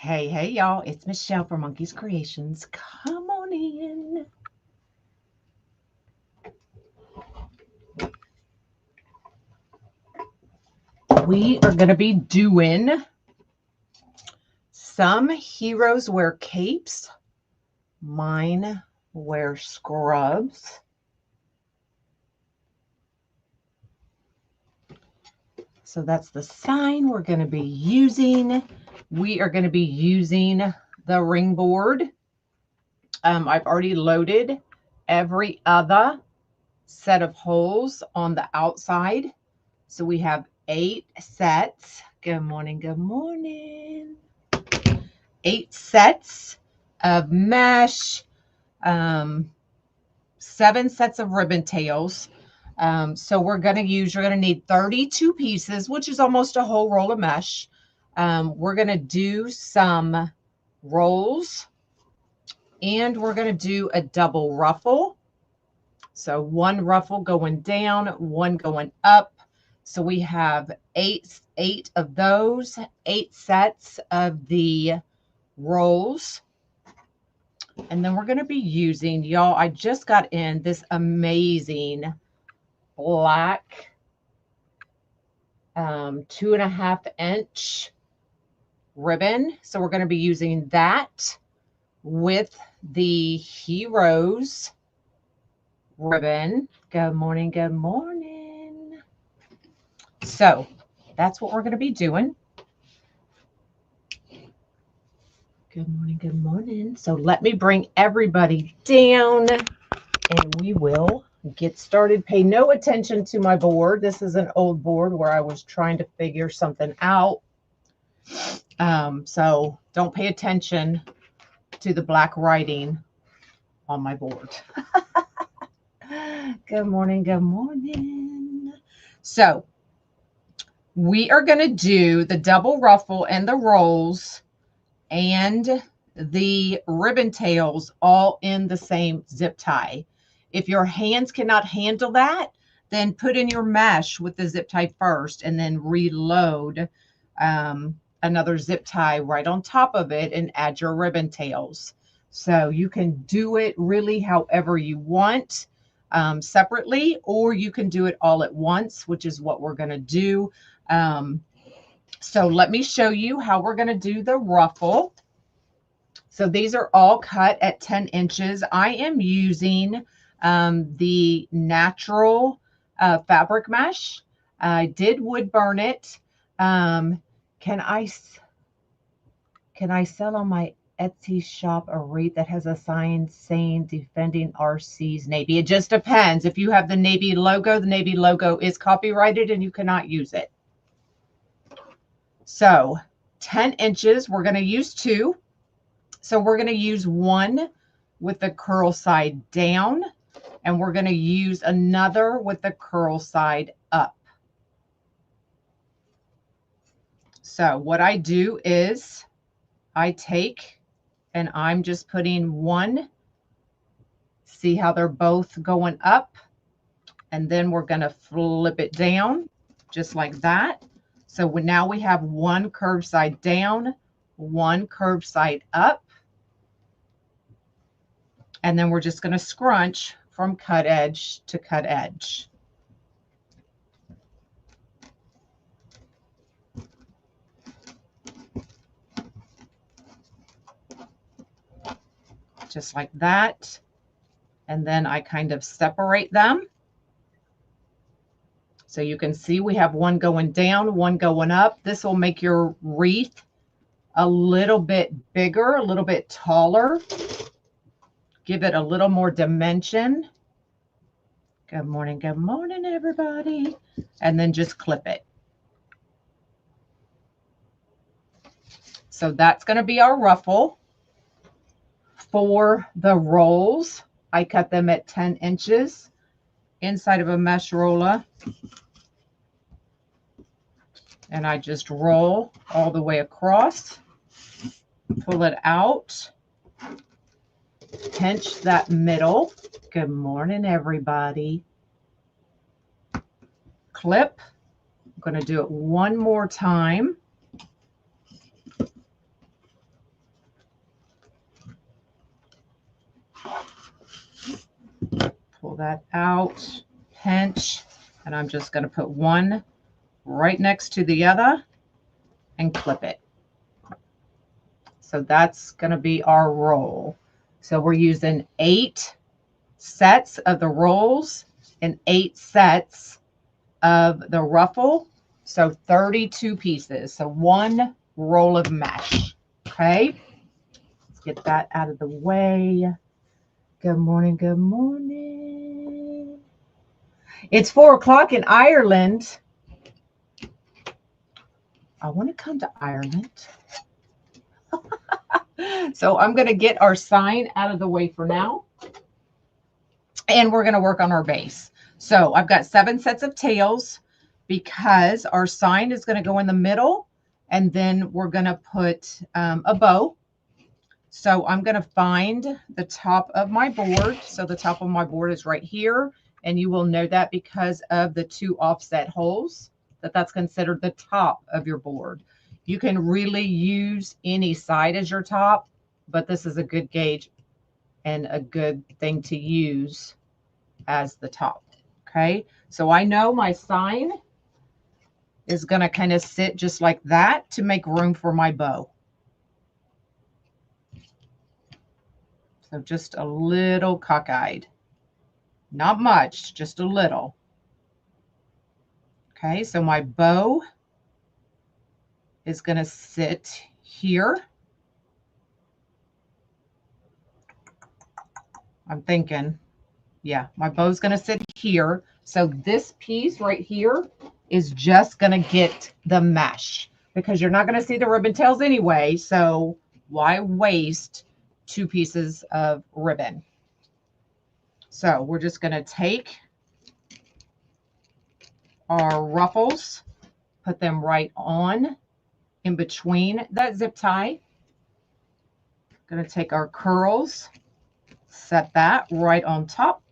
Hey, hey, y'all. It's Michelle from Monkey's Creations. Come on in. We are going to be doing some heroes wear capes. Mine wear scrubs. So that's the sign we're going to be using. We are going to be using the ring board. I've already loaded every other set of holes on the outside. So we have 8 sets. Good morning, good morning. 8 sets of mesh, 7 sets of ribbon tails. So you're going to need 32 pieces, which is almost a whole roll of mesh. We're going to do some rolls, and we're going to do a double ruffle. So 1 ruffle going down, 1 going up. So we have 8 of those, 8 sets of the rolls. And then we're going to be using, y'all, I just got in this amazing black 2.5 inch ribbon. So we're going to be using that with the Heroes ribbon. Good morning, good morning. So that's what we're going to be doing. Good morning, good morning. So let me bring everybody down and we will get started. Pay no attention to my board. This is an old board where I was trying to figure something out. So don't pay attention to the black writing on my board. Good morning, good morning. So we are going to do the double ruffle and the rolls and the ribbon tails all in the same zip tie. If your hands cannot handle that, then put in your mesh with the zip tie first and then reload another zip tie right on top of it and add your ribbon tails. So you can do it really however you want, separately, or you can do it all at once, which is what we're going to do. So let me show you how we're going to do the ruffle. So these are all cut at 10 inches. I am using the natural fabric mesh. I did wood burn it. Can I sell on my Etsy shop a wreath that has a sign saying defending RC's Navy? It just depends. If you have the Navy logo is copyrighted and you cannot use it. So 10 inches, we're going to use 2. So we're going to use 1 with the curl side down, and we're going to use another with the curl side up. So what I do is I take and I'm just putting 1. See how they're both going up? And then we're going to flip it down just like that. So now we have 1 curved side down, 1 curved side up. And then we're just going to scrunch from cut edge to cut edge. Just like that. And then I kind of separate them. So you can see we have 1 going down, 1 going up. This will make your wreath a little bit bigger, a little bit taller. Give it a little more dimension. Good morning, everybody. And then just clip it. So that's going to be our ruffle. For the rolls, I cut them at 10 inches inside of a mesh roller. And I just roll all the way across, pull it out, pinch that middle. Good morning, everybody. Clip. I'm going to do it one more time. Pull that out, pinch, and I'm just going to put one right next to the other and clip it. So that's going to be our roll. So we're using 8 sets of the rolls and 8 sets of the ruffle. So 32 pieces. So 1 roll of mesh. Okay. Let's get that out of the way. Good morning. Good morning. It's 4 o'clock in Ireland. I want to come to Ireland. So I'm going to get our sign out of the way for now. And we're going to work on our base. So I've got 7 sets of tails because our sign is going to go in the middle. And then we're going to put a bow. So I'm going to find the top of my board. So the top of my board is right here. And you will know that because of the 2 offset holes, that's considered the top of your board. You can really use any side as your top, but this is a good gauge and a good thing to use as the top. Okay, so I know my sign is going to kind of sit just like that to make room for my bow. So just a little cockeyed, not much, just a little. Okay, so my bow is going to sit here. I'm thinking, yeah, my bow's going to sit here. So this piece right here is just going to get the mesh because you're not going to see the ribbon tails anyway. So why waste 2 pieces of ribbon? So we're just going to take our ruffles, put them right on in between that zip tie. Going to take our curls, set that right on top.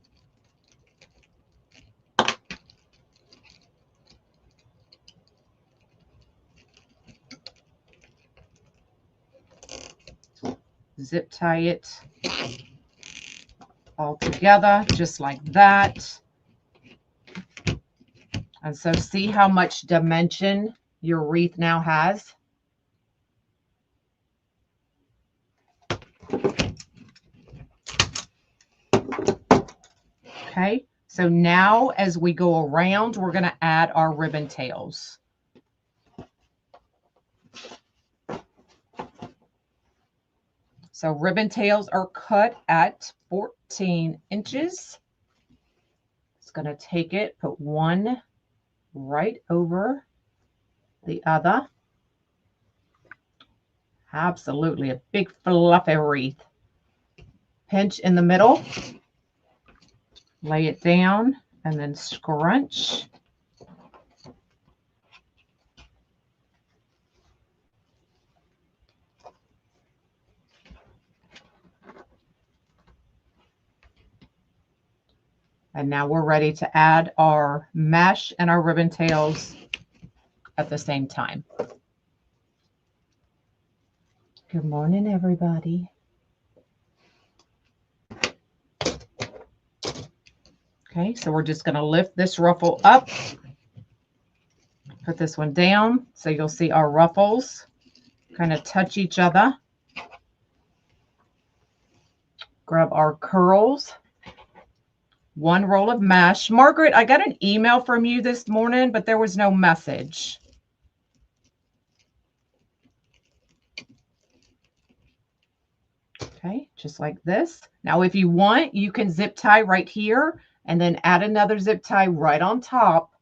Zip tie it all together just like that. And so see how much dimension your wreath now has. Okay, so now as we go around, we're going to add our ribbon tails. So ribbon tails are cut at 14 inches. It's going to take it, put one right over the other. Absolutely a big fluffy wreath. Pinch in the middle, lay it down, and then scrunch. And now we're ready to add our mesh and our ribbon tails at the same time. Good morning, everybody. Okay, so we're just going to lift this ruffle up, put this one down, so you'll see our ruffles kind of touch each other. Grab our curls, 1 roll of mesh. Margaret, I got an email from you this morning, but there was no message. Okay, just like this. Now, if you want, you can zip tie right here and then add another zip tie right on top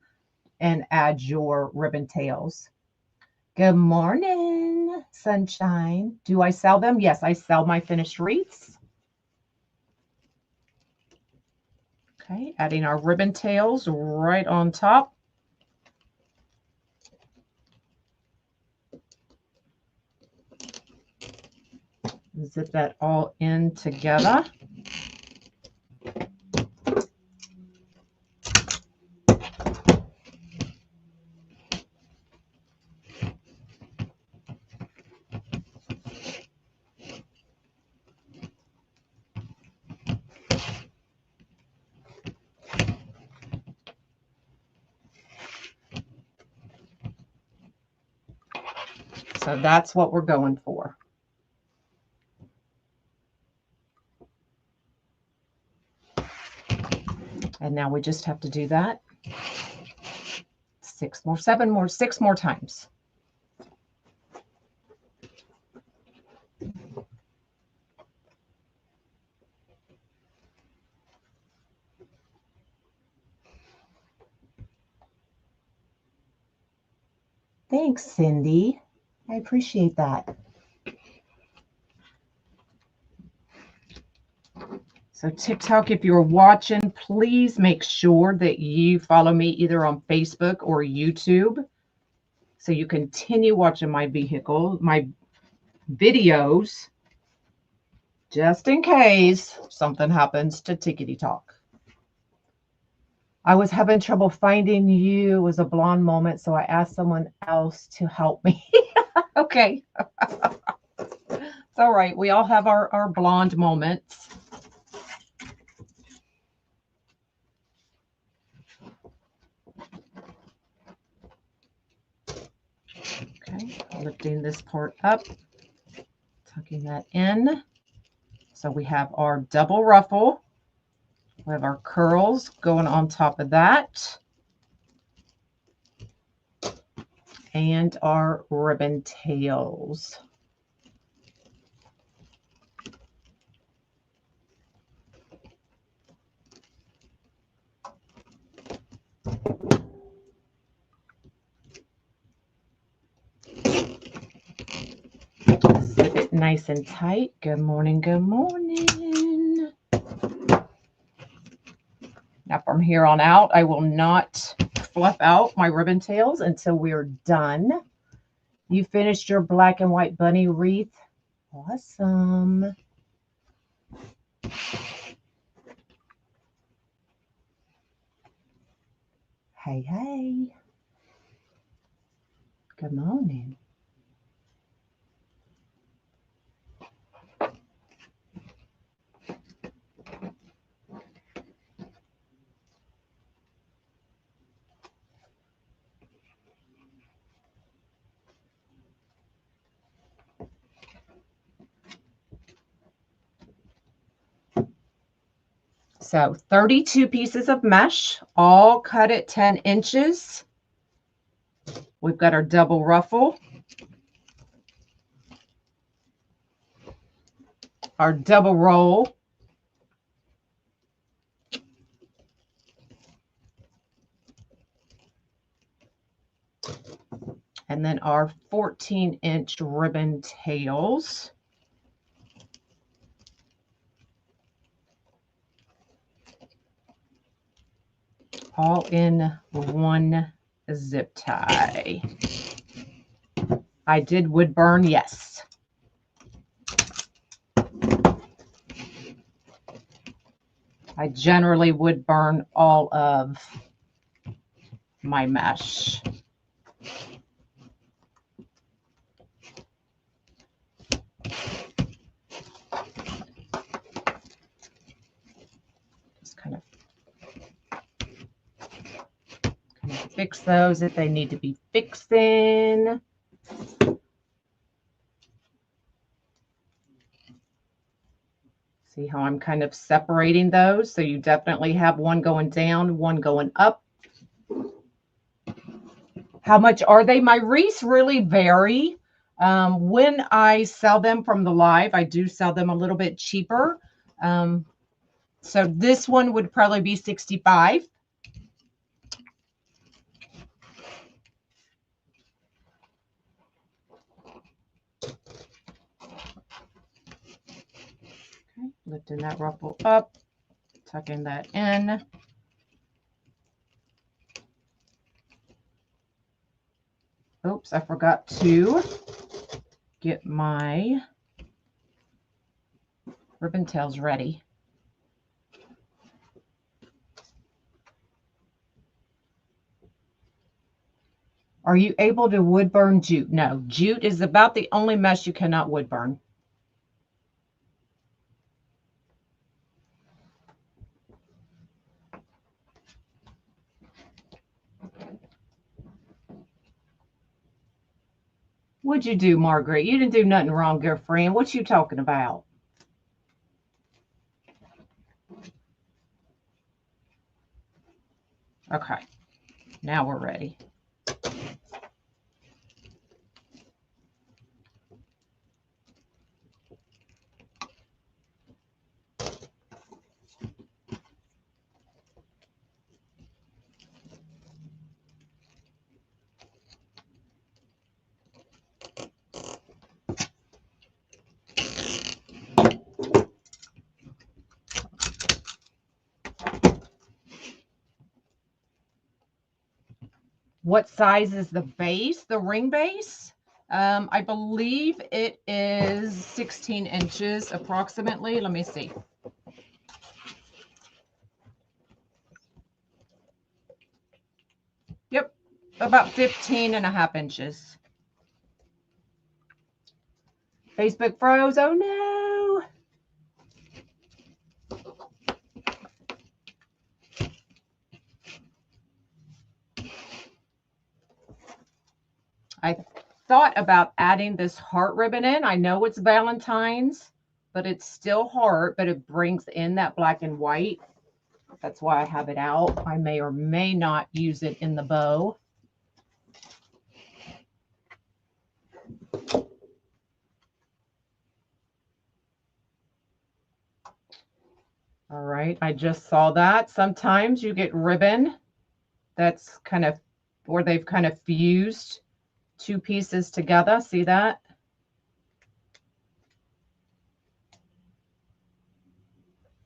and add your ribbon tails. Good morning, sunshine. Do I sell them? Yes, I sell my finished wreaths. Okay, adding our ribbon tails right on top. Zip that all in together. So that's what we're going for. And now we just have to do that 6 more, 7 more, 6 more times. Thanks, Cindy. I appreciate that. So TikTok, if you're watching, please make sure that you follow me either on Facebook or YouTube so you continue watching my videos, just in case something happens to Tickety Talk. I was having trouble finding you. It was a blonde moment, so I asked someone else to help me. Okay. It's all right. We all have our blonde moments. Okay, lifting this part up, tucking that in. So we have our double ruffle. We have our curls going on top of that. And our ribbon tails. Zip it nice and tight. Good morning, good morning. Now from here on out, I will not fluff out my ribbon tails until we're done. You finished your black and white bunny wreath. Awesome. Hey, hey. Good morning. So 32 pieces of mesh, all cut at 10 inches. We've got our double ruffle, our double roll, and then our 14-inch ribbon tails. All in one zip tie. I did wood burn, yes. I generally would burn all of my mesh. Just kind of fix those if they need to be fixing. See how I'm kind of separating those? So you definitely have one going down, one going up. How much are they? My wreaths really vary. When I sell them from the live, I do sell them a little bit cheaper. So this one would probably be $65. Okay, lifting that ruffle up, tucking that in. Oops, I forgot to get my ribbon tails ready. Are you able to wood burn jute? No, jute is about the only mesh you cannot wood burn. What'd you do, Margaret? You didn't do nothing wrong, girlfriend. What you talking about? Okay, now we're ready. What size is the base, the ring base? I believe it is 16 inches approximately. Let me see. Yep, about 15.5 inches. Facebook froze. Oh no. I thought about adding this heart ribbon in. I know it's Valentine's, but it's still heart, but it brings in that black and white. That's why I have it out. I may or may not use it in the bow. All right, I just saw that. Sometimes you get ribbon that's kind of, or they've kind of fused two pieces together. See that?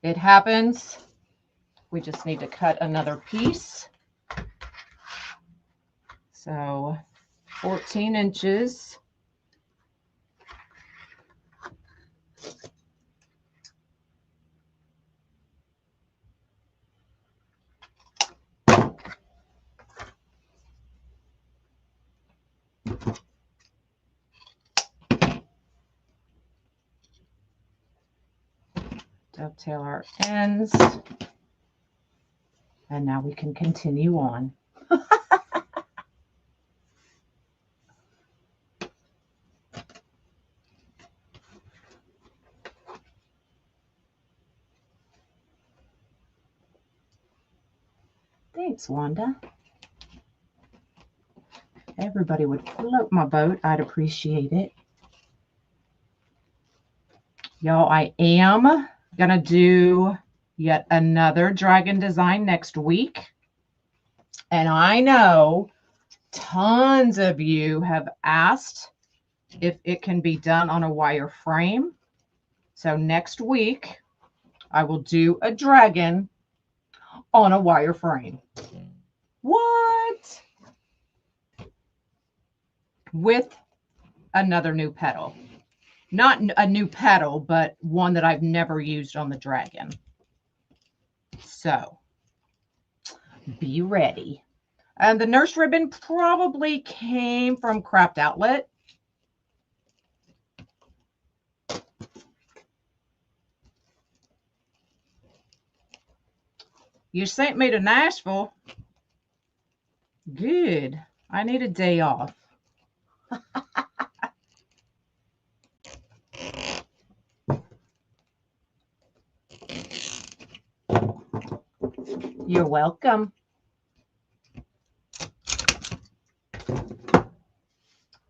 It happens. We just need to cut another piece. So 14 inches. Dovetail our ends. And now we can continue on. Thanks, Wanda. Everybody would float my boat. I'd appreciate it. Y'all, I am going to do yet another dragon design next week. And I know tons of you have asked if it can be done on a wire frame. So next week, I will do a dragon on a wire frame. What? With another new petal. Not a new petal, but one that I've never used on the dragon. So be ready. And the nurse ribbon probably came from Craft Outlet. You sent me to Nashville. Good. I need a day off. You're welcome.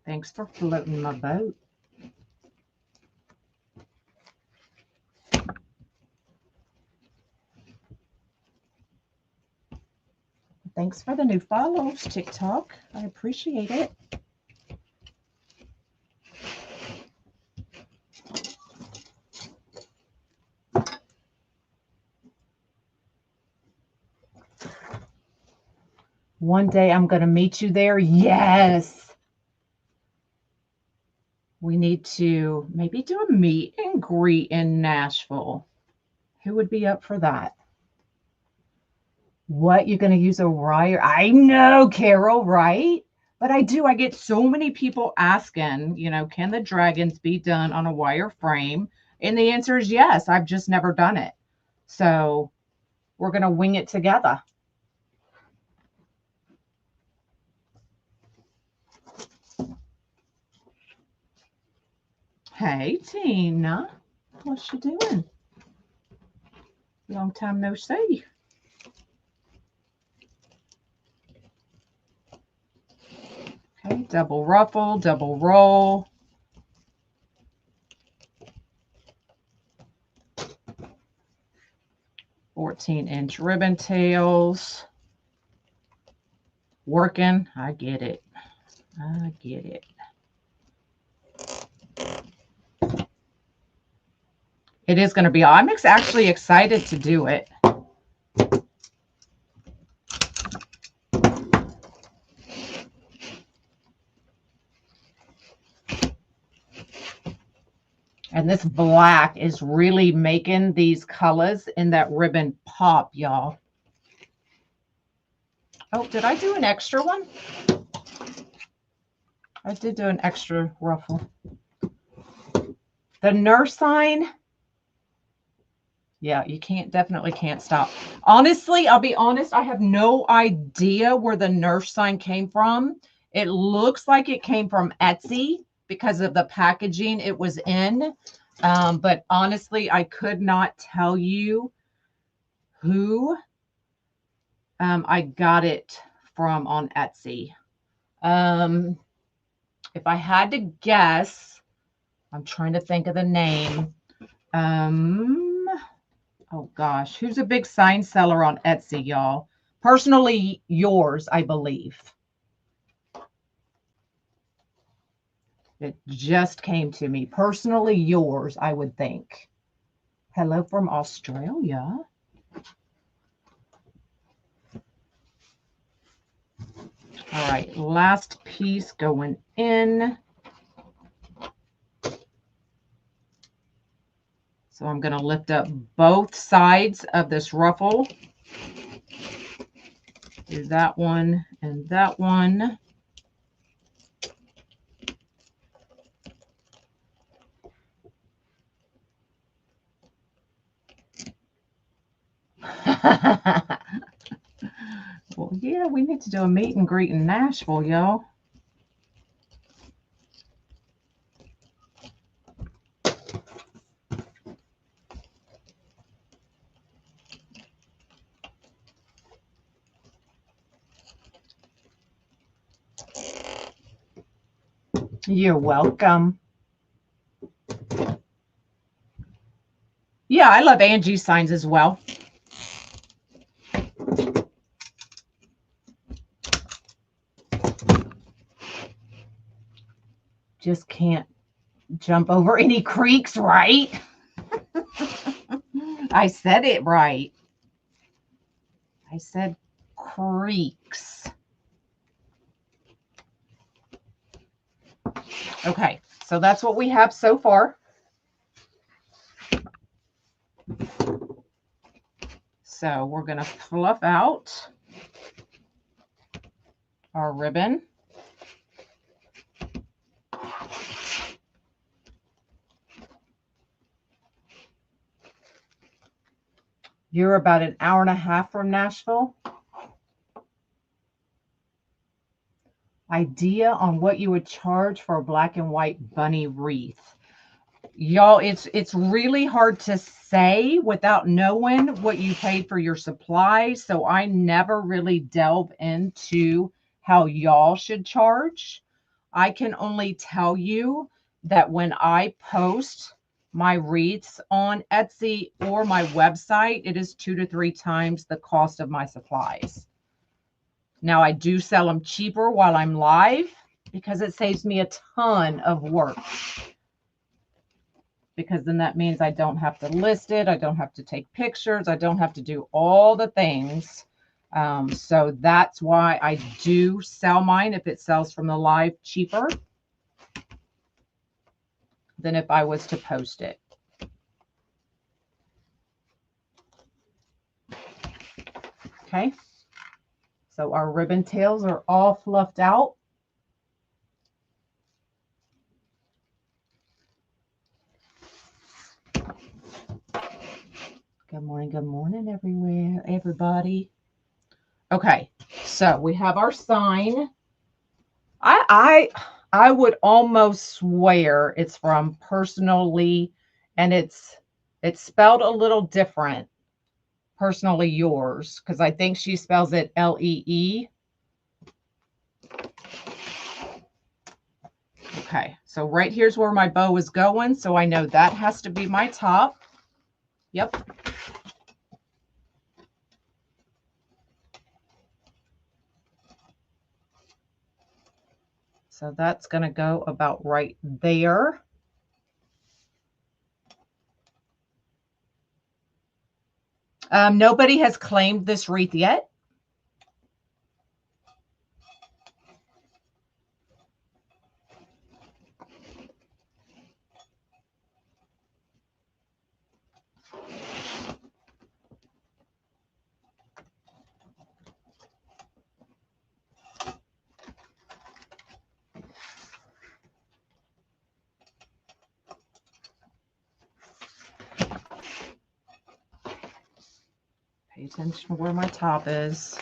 Thanks for floating my boat. Thanks for the new follows, TikTok. I appreciate it. One day I'm going to meet you there. Yes. We need to maybe do a meet and greet in Nashville. Who would be up for that? What? You're going to use a wire? I know, Carol, right? But I get so many people asking, you know, can the dragons be done on a wire frame? And the answer is yes. I've just never done it. So we're going to wing it together. Hey, Tina. What's you doing? Long time no see. Okay, double ruffle, double roll. "14-inch ribbon tails." Working. I get it. I get it. It is going to be, I'm actually excited to do it. And this black is really making these colors in that ribbon pop, y'all. Oh, did I do an extra one? I did do an extra ruffle. The nurse sign. Yeah, you definitely can't stop. Honestly, I'll be honest, I have no idea where the nurse sign came from. It looks like it came from Etsy because of the packaging it was in. But honestly, I could not tell you who I got it from on Etsy. If I had to guess, I'm trying to think of the name. Oh gosh, who's a big sign seller on Etsy, y'all? Personally Yours, I believe. It just came to me. Personally Yours, I would think. Hello from Australia. All right, last piece going in. So I'm going to lift up both sides of this ruffle. Do that one and that one. Well, yeah, we need to do a meet and greet in Nashville, y'all. You're welcome. Yeah, I love Angie's signs as well. Just can't jump over any creeks, right? I said it right. I said creeks. Okay, so that's what we have so far. So we're going to fluff out our ribbon. You're about an hour and a half from Nashville. Idea on what you would charge for a black and white bunny wreath. Y'all, it's really hard to say without knowing what you paid for your supplies. So I never really delve into how y'all should charge. I can only tell you that when I post my wreaths on Etsy or my website, it is 2 to 3 times the cost of my supplies. Now, I do sell them cheaper while I'm live because it saves me a ton of work. Because then that means I don't have to list it. I don't have to take pictures. I don't have to do all the things. So that's why I do sell mine if it sells from the live cheaper than if I was to post it. Okay. So our ribbon tails are all fluffed out. Good morning, everybody. Okay, so we have our sign. I I would almost swear it's from Personally, and it's spelled a little different. Personally Yours, because I think she spells it Lee. Okay, so right here's where my bow is going, so I know that has to be my top. Yep. So that's going to go about right there. Nobody has claimed this wreath yet. Pay attention to where my top is.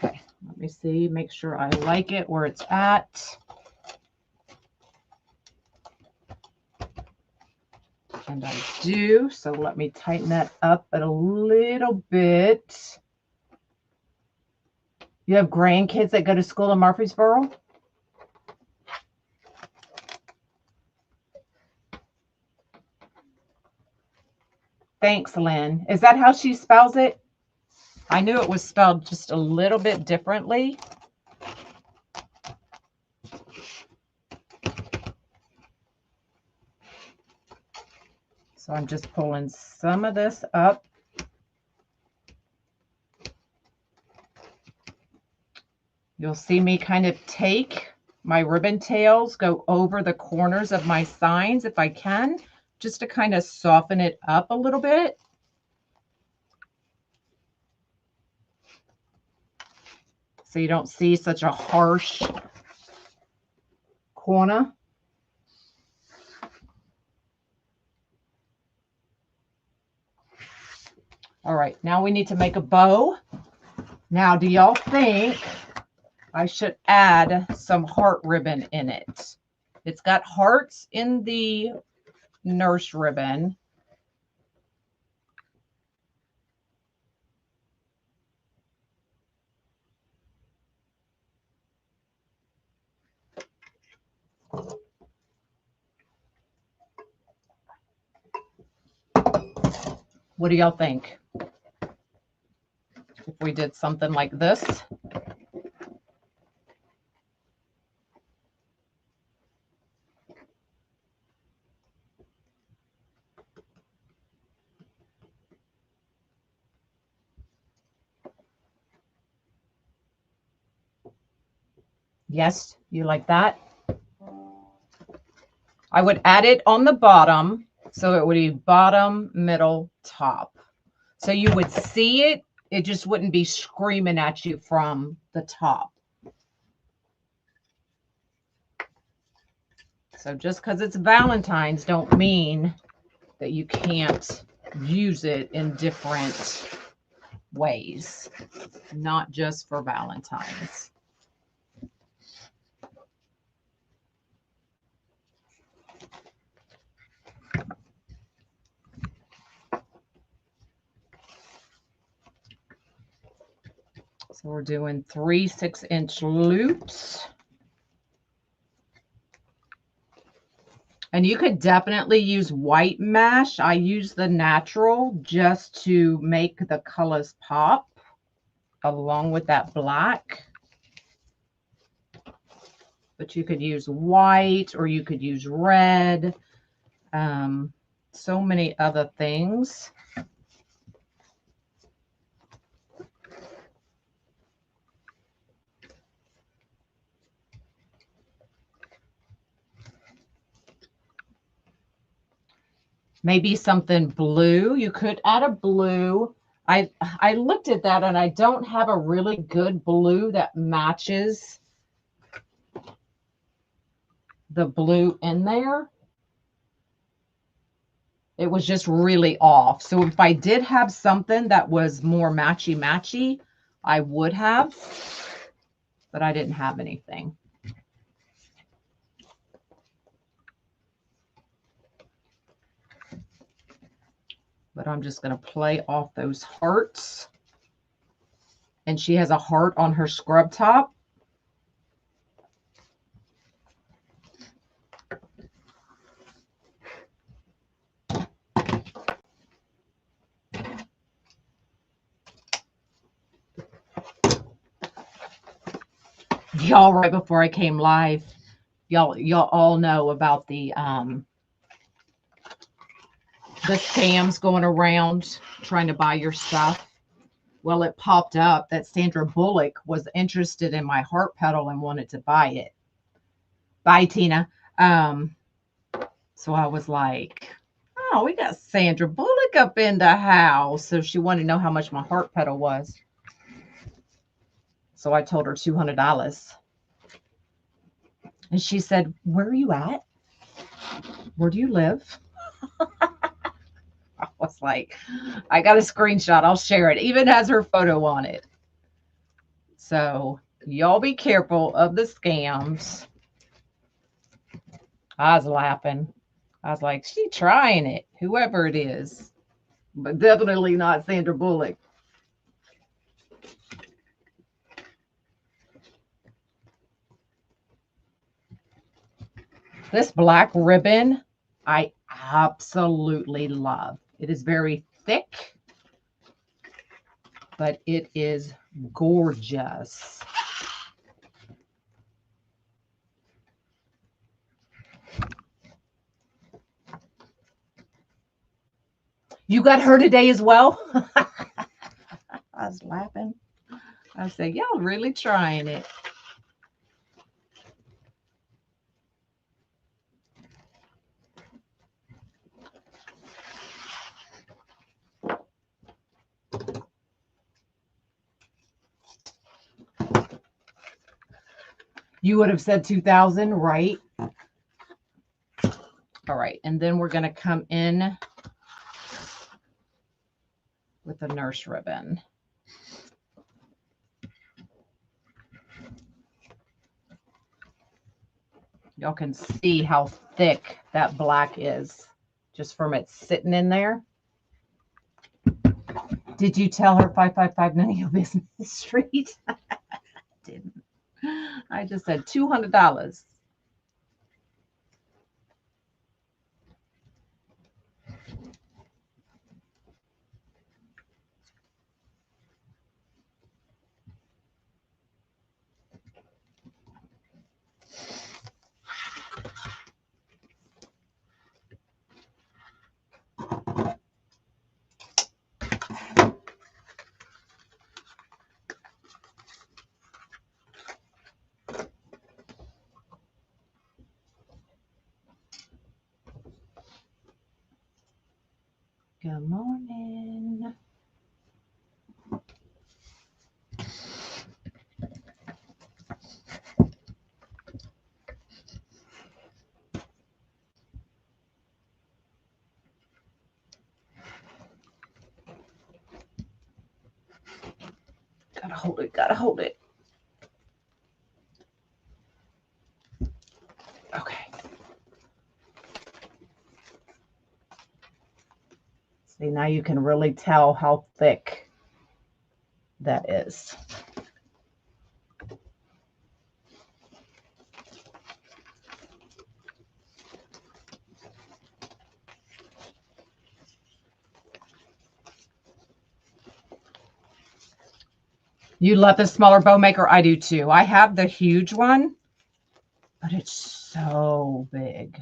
Okay, let me see, make sure I like it where it's at. And I do, so let me tighten that up a little bit. You have grandkids that go to school in Murfreesboro? Thanks, Lynn. Is that how she spells it? I knew it was spelled just a little bit differently. So I'm just pulling some of this up. You'll see me kind of take my ribbon tails, go over the corners of my signs if I can, just to kind of soften it up a little bit. So you don't see such a harsh corner. All right, now we need to make a bow. Now, do y'all think I should add some heart ribbon in it? It's got hearts in the nurse ribbon. What do y'all think? If we did something like this. Yes, you like that? I would add it on the bottom, so it would be bottom, middle, top. So you would see it, it just wouldn't be screaming at you from the top. So just because it's Valentine's don't mean that you can't use it in different ways, not just for Valentine's. So we're doing 3 6-inch loops. And you could definitely use white mesh. I use the natural just to make the colors pop along with that black. But you could use white or you could use red. So many other things. maybe something blue. You could add a blue. I looked at that and I don't have a really good blue that matches the blue in there. It was just really off. So if I did have something that was more matchy-matchy, I would have, but I didn't have anything. But I'm just going to play off those hearts. And she has a heart on her scrub top. Y'all, right before I came live, y'all all know about the scams going around trying to buy your stuff. Well, it popped up that Sandra Bullock was interested in my heart pedal and wanted to buy it. Bye, Tina. So I was like, oh, we got Sandra Bullock up in the house. So she wanted to know how much my heart pedal was. So I told her $200. And she said, where are you at? Where do you live? I was like, I got a screenshot. I'll share it. Even has her photo on it. So y'all be careful of the scams. I was laughing. I was like, she trying it, whoever it is. But definitely not Sandra Bullock. This black ribbon, I absolutely love. It is very thick, but it is gorgeous. You got her today as well? I was laughing. I said, y'all really trying it. You would have said 2,000, right? All right. And then we're going to come in with the nurse ribbon. Y'all can see how thick that black is just from it sitting in there. Did you tell her 555 none of your business street? I didn't. I just said $200. Good morning. Gotta hold it, gotta hold it. Okay. See, now you can really tell how thick that is. You love the smaller bow maker? I do too. I have the huge one, but it's so big.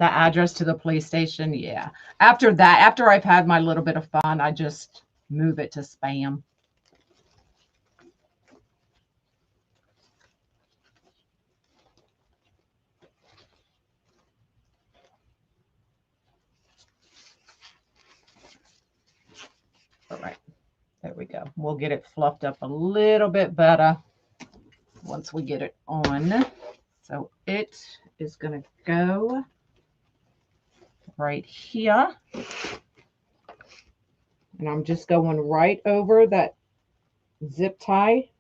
The address to the police station, yeah. After that, after I've had my little bit of fun, I just move it to spam. All right, there we go. We'll get it fluffed up a little bit better once we get it on. So it is going to go right here. And I'm just going right over that zip tie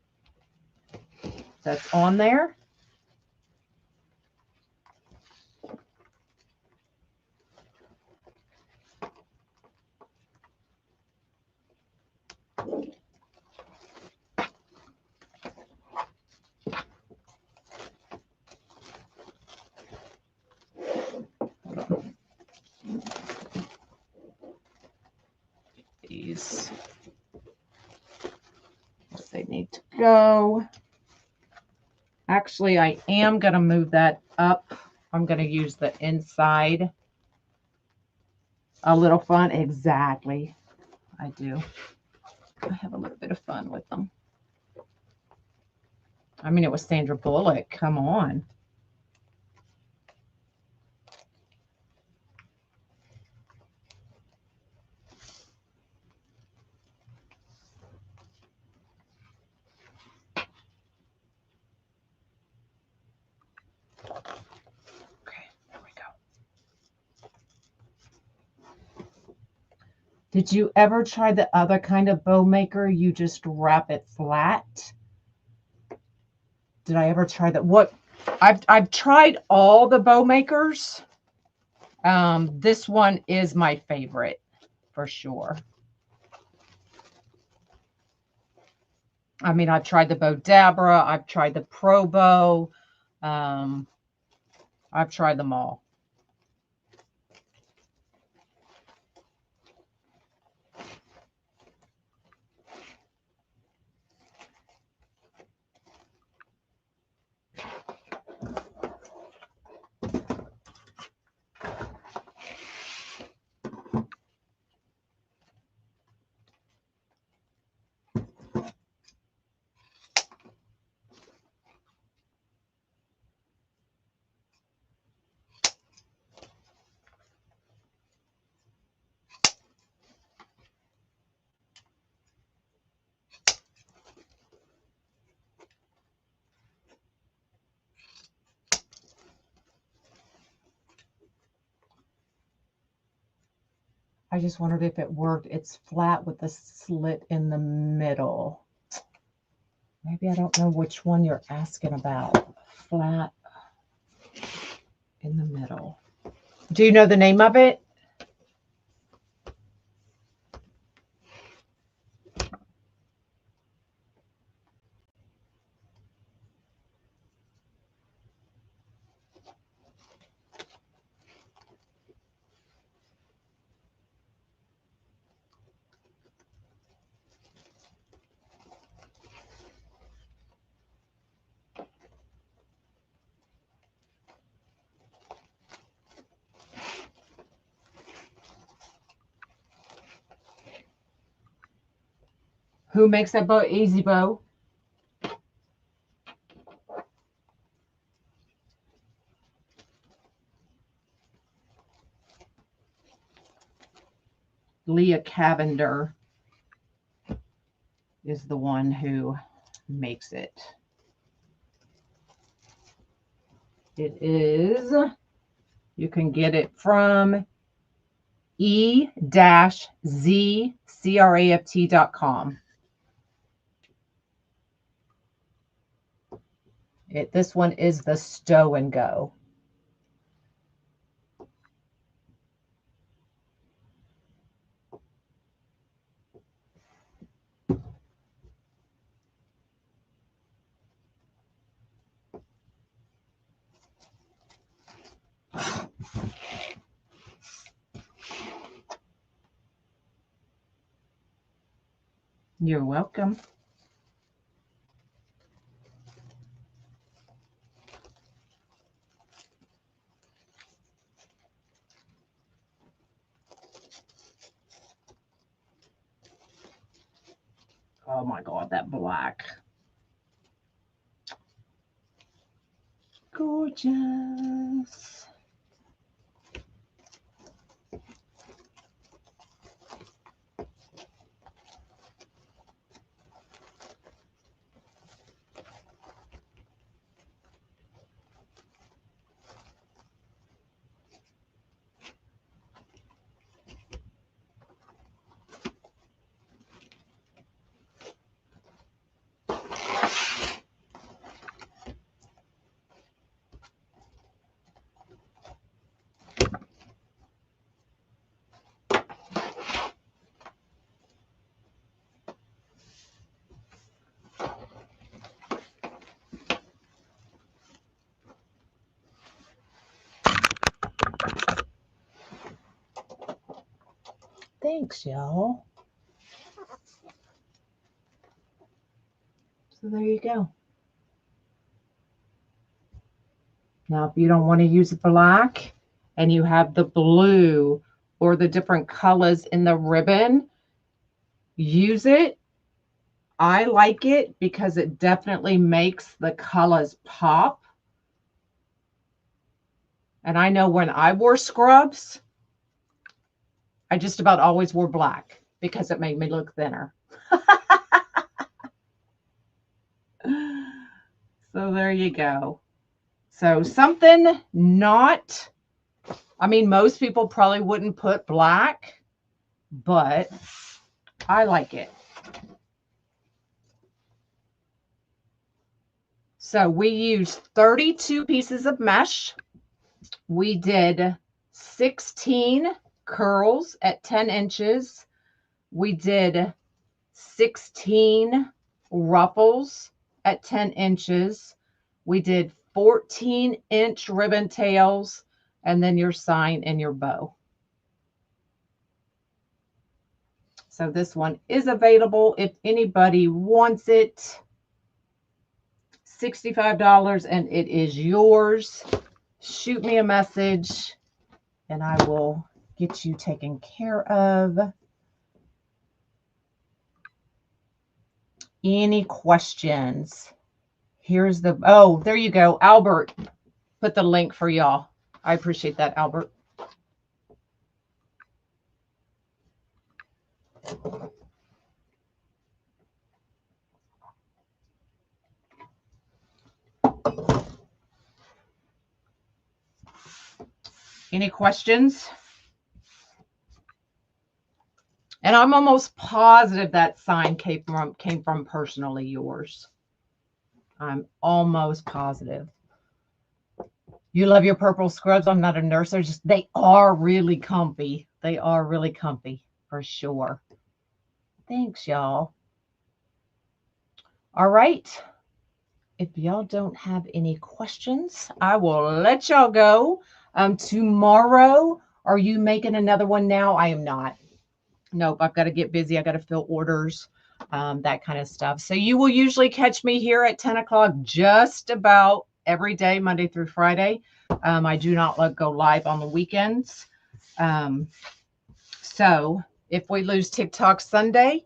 that's on there. These, they need to go. Actually, I am going to move that up. I'm going to use the inside. A little fun. Exactly. I do. I have a little bit of fun with them. I mean, it was Sandra Bullock. Come on. Okay, there we go. Did you ever try the other kind of bow maker? You just wrap it flat. Did I ever try that? What I've tried all the bow makers. This one is my favorite for sure. I mean, I've tried the Bow Dabra, I've tried the Pro Bow, I've tried them all. I just wondered if it worked. It's flat with a slit in the middle. Maybe I don't know which one you're asking about. Flat in the middle. Do you know the name of it? Who makes that bow? Easy Bow. Leah Cavender is the one who makes it. It is, you can get it from e-zcraft.com. This one is the Stow and Go. You're welcome. Oh my God, that black. Gorgeous. Thanks, y'all. So there you go. Now, if you don't want to use black and you have the blue or the different colors in the ribbon, use it. I like it because it definitely makes the colors pop. And I know when I wore scrubs, I just about always wore black because it made me look thinner. So there you go. So something not, I mean, most people probably wouldn't put black, but I like it. So we used 32 pieces of mesh. We did 16 curls at 10 inches. We did 16 ruffles at 10 inches. We did 14-inch ribbon tails, and then your sign and your bow. So this one is available if anybody wants it. $65 and it is yours. Shoot me a message and I will get you taken care of. Any questions? Here's the, oh, there you go. Albert put the link for y'all. I appreciate that, Albert. Any questions? And I'm almost positive that sign came from personally yours. I'm almost positive. You love your purple scrubs. I'm not a nurse. They are really comfy. They are really comfy for sure. Thanks, y'all. All right. If y'all don't have any questions, I will let y'all go. Tomorrow, are you making another one now? I am not. Nope, I've got to get busy. I got to fill orders, that kind of stuff. So you will usually catch me here at 10 o'clock just about every day, Monday through Friday. I do not go live on the weekends. So if we lose TikTok Sunday,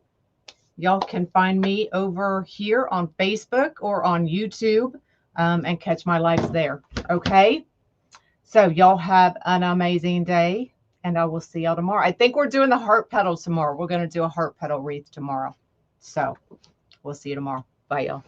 y'all can find me over here on Facebook or on YouTube and catch my lives there. Okay. So y'all have an amazing day and I will see y'all tomorrow. I think we're doing the heart petals tomorrow. We're going to do a heart petal wreath tomorrow. So we'll see you tomorrow. Bye, y'all.